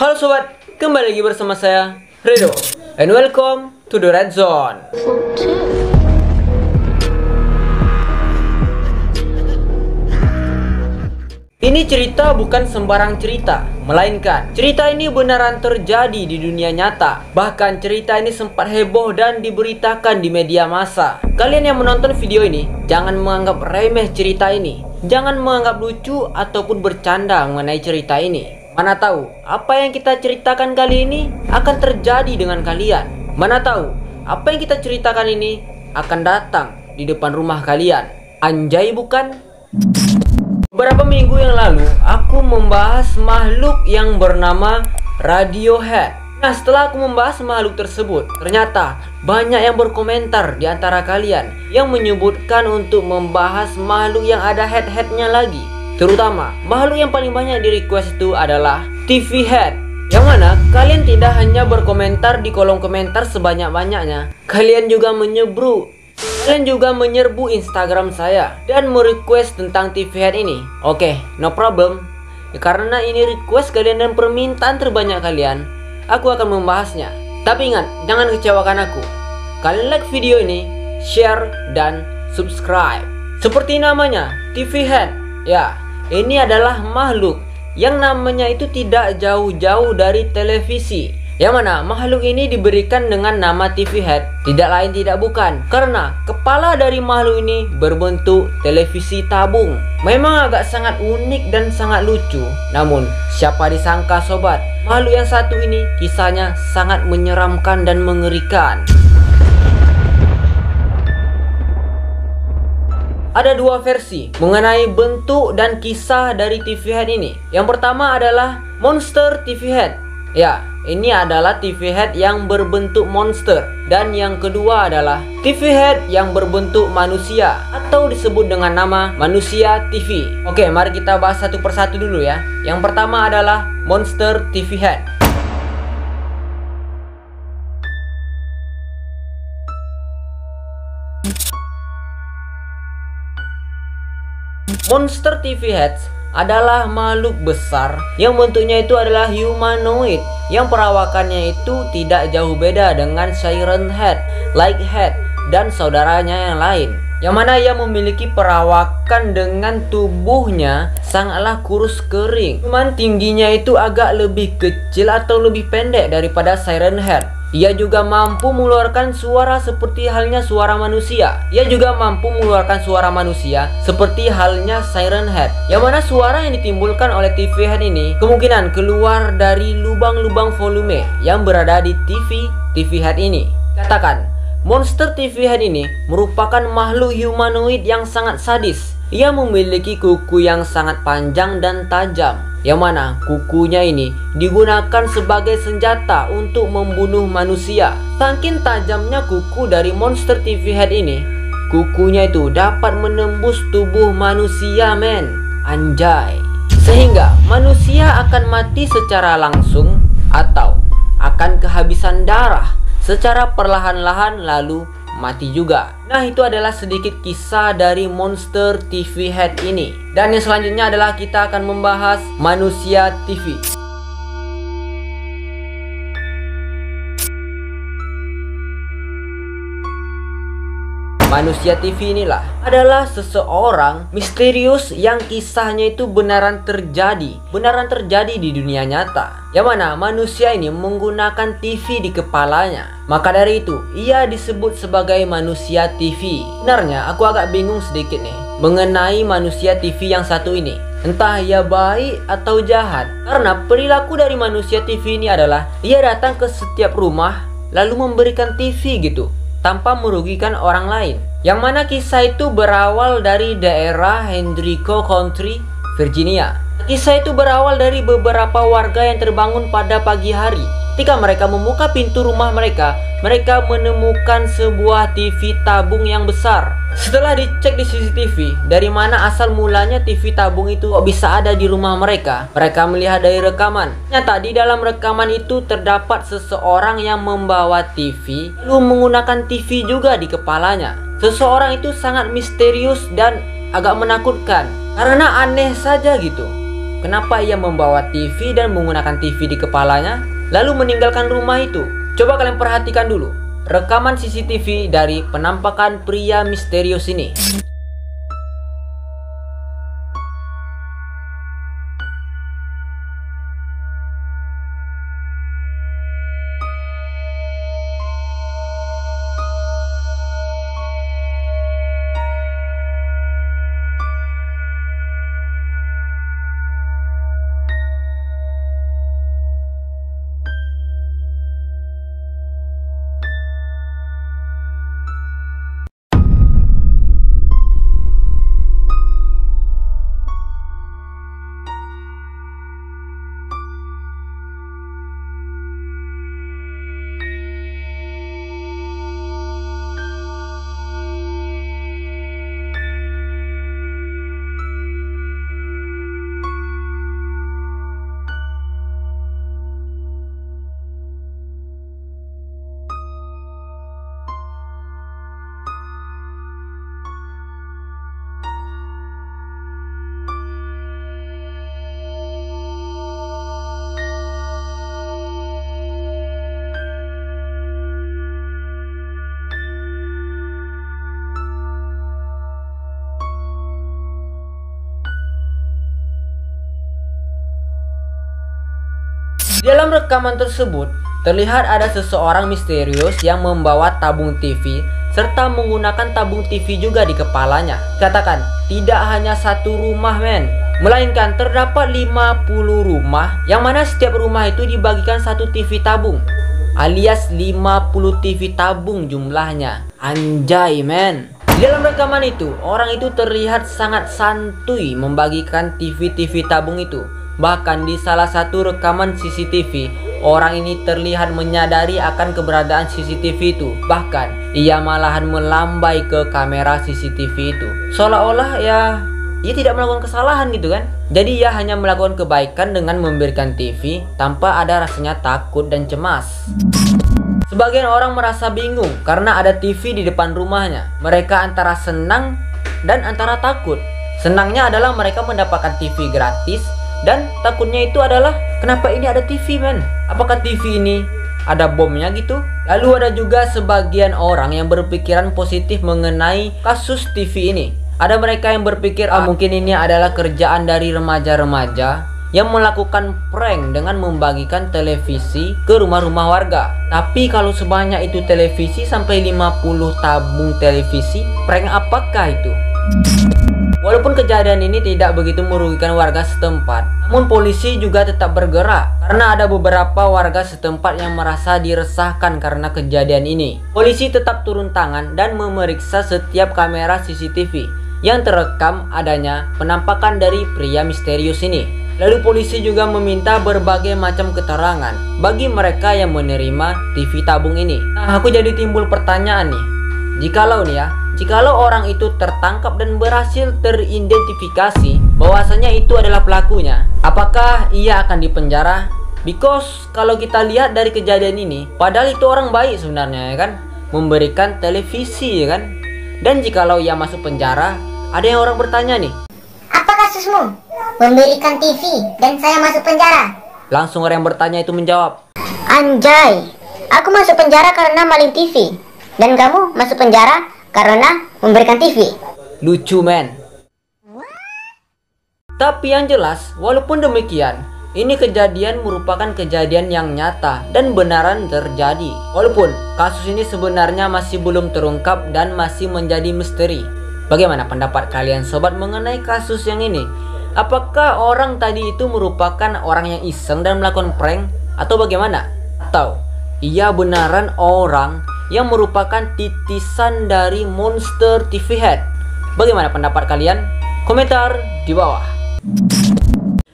Halo sobat, kembali lagi bersama saya Redo, and welcome to the Red Zone. Ini cerita bukan sembarang cerita, melainkan cerita ini beneran terjadi di dunia nyata. Bahkan cerita ini sempat heboh dan diberitakan di media massa. Kalian yang menonton video ini, jangan menganggap remeh cerita ini. Jangan menganggap lucu ataupun bercanda mengenai cerita ini. Mana tahu, apa yang kita ceritakan kali ini akan terjadi dengan kalian. Mana tahu, apa yang kita ceritakan ini akan datang di depan rumah kalian. Anjay bukan? Beberapa minggu yang lalu, aku membahas makhluk yang bernama Radiohead. Nah, setelah aku membahas makhluk tersebut, ternyata banyak yang berkomentar di antara kalian yang menyebutkan untuk membahas makhluk yang ada head-headnya lagi. Terutama, makhluk yang paling banyak di request itu adalah TV Head. Yang mana kalian tidak hanya berkomentar di kolom komentar sebanyak-banyaknya, kalian juga menyerbu Instagram saya dan merequest tentang TV Head ini. Oke, no problem. Ya, karena ini request kalian dan permintaan terbanyak kalian, aku akan membahasnya. Tapi ingat, jangan kecewakan aku. Kalian like video ini, share, dan subscribe. Seperti namanya, TV Head. Ya, ini adalah makhluk yang namanya itu tidak jauh-jauh dari televisi. Yang mana makhluk ini diberikan dengan nama TV Head tidak lain tidak bukan karena kepala dari makhluk ini berbentuk televisi tabung. Memang agak sangat unik dan sangat lucu. Namun siapa disangka sobat, makhluk yang satu ini kisahnya sangat menyeramkan dan mengerikan. Ada dua versi mengenai bentuk dan kisah dari TV Head ini. Yang pertama adalah Monster TV Head. Ya, ini adalah TV Head yang berbentuk monster. Dan yang kedua adalah TV Head yang berbentuk manusia atau disebut dengan nama Manusia TV. Oke, mari kita bahas satu persatu dulu ya. Yang pertama adalah Monster TV Head. Monster TV Heads adalah makhluk besar yang bentuknya itu adalah humanoid, yang perawakannya itu tidak jauh beda dengan Siren Head, Light Head, dan saudaranya yang lain. Yang mana ia memiliki perawakan dengan tubuhnya sangatlah kurus kering. Cuman tingginya itu agak lebih kecil atau lebih pendek daripada Siren Head. Ia juga mampu mengeluarkan suara seperti halnya suara manusia. Ia juga mampu mengeluarkan suara manusia seperti halnya Siren Head. Yang mana suara yang ditimbulkan oleh TV Head ini kemungkinan keluar dari lubang-lubang volume yang berada di TV Head ini. Katakan, Monster TV Head ini merupakan makhluk humanoid yang sangat sadis. Ia memiliki kuku yang sangat panjang dan tajam, yang mana kukunya ini digunakan sebagai senjata untuk membunuh manusia. Saking tajamnya kuku dari Monster TV Head ini, kukunya itu dapat menembus tubuh manusia men. Anjay. Sehingga manusia akan mati secara langsung atau akan kehabisan darah secara perlahan-lahan lalu mati juga. Nah, itu adalah sedikit kisah dari Monster TV Head ini. Dan yang selanjutnya adalah kita akan membahas Manusia TV. Manusia TV inilah adalah seseorang misterius yang kisahnya itu benaran terjadi di dunia nyata. Yang mana manusia ini menggunakan TV di kepalanya. Maka dari itu ia disebut sebagai Manusia TV. Sebenarnya aku agak bingung sedikit nih mengenai Manusia TV yang satu ini. Entah ia baik atau jahat. Karena perilaku dari Manusia TV ini adalah ia datang ke setiap rumah lalu memberikan TV gitu tanpa merugikan orang lain. Yang mana kisah itu berawal dari daerah Henrico County, Virginia. Kisah itu berawal dari beberapa warga yang terbangun pada pagi hari. Ketika mereka membuka pintu rumah mereka menemukan sebuah TV tabung yang besar. Setelah dicek di CCTV, dari mana asal mulanya TV tabung itu kok bisa ada di rumah mereka? Mereka melihat dari rekaman. Nyata di dalam rekaman itu terdapat seseorang yang membawa TV, lalu menggunakan TV juga di kepalanya. Seseorang itu sangat misterius dan agak menakutkan karena aneh saja gitu. Kenapa ia membawa TV dan menggunakan TV di kepalanya, lalu meninggalkan rumah itu? Coba kalian perhatikan dulu rekaman CCTV dari penampakan pria misterius ini. Di dalam rekaman tersebut, terlihat ada seseorang misterius yang membawa tabung TV serta menggunakan tabung TV juga di kepalanya. Katakan, tidak hanya satu rumah men, melainkan terdapat 50 rumah yang mana setiap rumah itu dibagikan satu TV tabung, alias 50 TV tabung jumlahnya. Anjay men. Di dalam rekaman itu, orang itu terlihat sangat santuy membagikan TV-TV tabung itu. Bahkan di salah satu rekaman CCTV, orang ini terlihat menyadari akan keberadaan CCTV itu. Bahkan ia malahan melambai ke kamera CCTV itu, seolah-olah ia tidak melakukan kesalahan gitu kan. Jadi ia hanya melakukan kebaikan dengan memberikan TV tanpa ada rasanya takut dan cemas. Sebagian orang merasa bingung karena ada TV di depan rumahnya. Mereka antara senang dan antara takut. Senangnya adalah mereka mendapatkan TV gratis, dan takutnya itu adalah kenapa ini ada TV men? Apakah TV ini ada bomnya gitu? Lalu ada juga sebagian orang yang berpikiran positif mengenai kasus TV ini. Ada mereka yang berpikir mungkin ini adalah kerjaan dari remaja-remaja yang melakukan prank dengan membagikan televisi ke rumah-rumah warga. Tapi kalau sebanyak itu televisi sampai 50 tabung televisi, prank apakah itu? Walaupun kejadian ini tidak begitu merugikan warga setempat, namun polisi juga tetap bergerak karena ada beberapa warga setempat yang merasa diresahkan karena kejadian ini. Polisi tetap turun tangan dan memeriksa setiap kamera CCTV yang terekam adanya penampakan dari pria misterius ini. Lalu polisi juga meminta berbagai macam keterangan bagi mereka yang menerima TV tabung ini. Nah, aku jadi timbul pertanyaan nih. Jikalau orang itu tertangkap dan berhasil teridentifikasi bahwasanya itu adalah pelakunya, apakah ia akan dipenjara? Because kalau kita lihat dari kejadian ini, padahal itu orang baik sebenarnya ya kan, memberikan televisi ya kan. Dan jikalau ia masuk penjara, ada yang orang bertanya nih, apa kasusmu? Memberikan TV dan saya masuk penjara. Langsung orang yang bertanya itu menjawab, Anjay, aku masuk penjara karena maling TV, dan kamu masuk penjara karena memberikan TV. Lucu men. Tapi yang jelas, walaupun demikian, ini kejadian merupakan kejadian yang nyata dan benaran terjadi. Walaupun kasus ini sebenarnya masih belum terungkap dan masih menjadi misteri. Bagaimana pendapat kalian sobat mengenai kasus yang ini? Apakah orang tadi itu merupakan orang yang iseng dan melakukan prank? Atau bagaimana? Atau ia benaran orang yang merupakan titisan dari monster TV head? Bagaimana pendapat kalian? Komentar di bawah.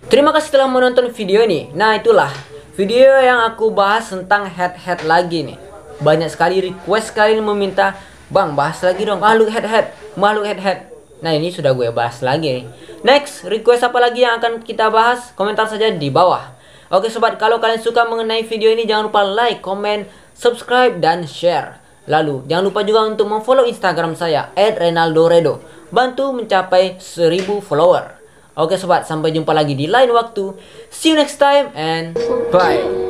Terima kasih telah menonton video ini. Nah, itulah video yang aku bahas tentang head lagi nih. Banyak sekali request kalian meminta, Bang bahas lagi dong makhluk head. Nah, ini sudah gue bahas lagi nih. Next, request apa lagi yang akan kita bahas? Komentar saja di bawah. Oke sobat, kalau kalian suka mengenai video ini, jangan lupa like, comment, subscribe, dan share. Lalu jangan lupa juga untuk memfollow Instagram saya @renaldoredo. Bantu mencapai 1000 follower. Oke sobat, sampai jumpa lagi di lain waktu. See you next time and bye.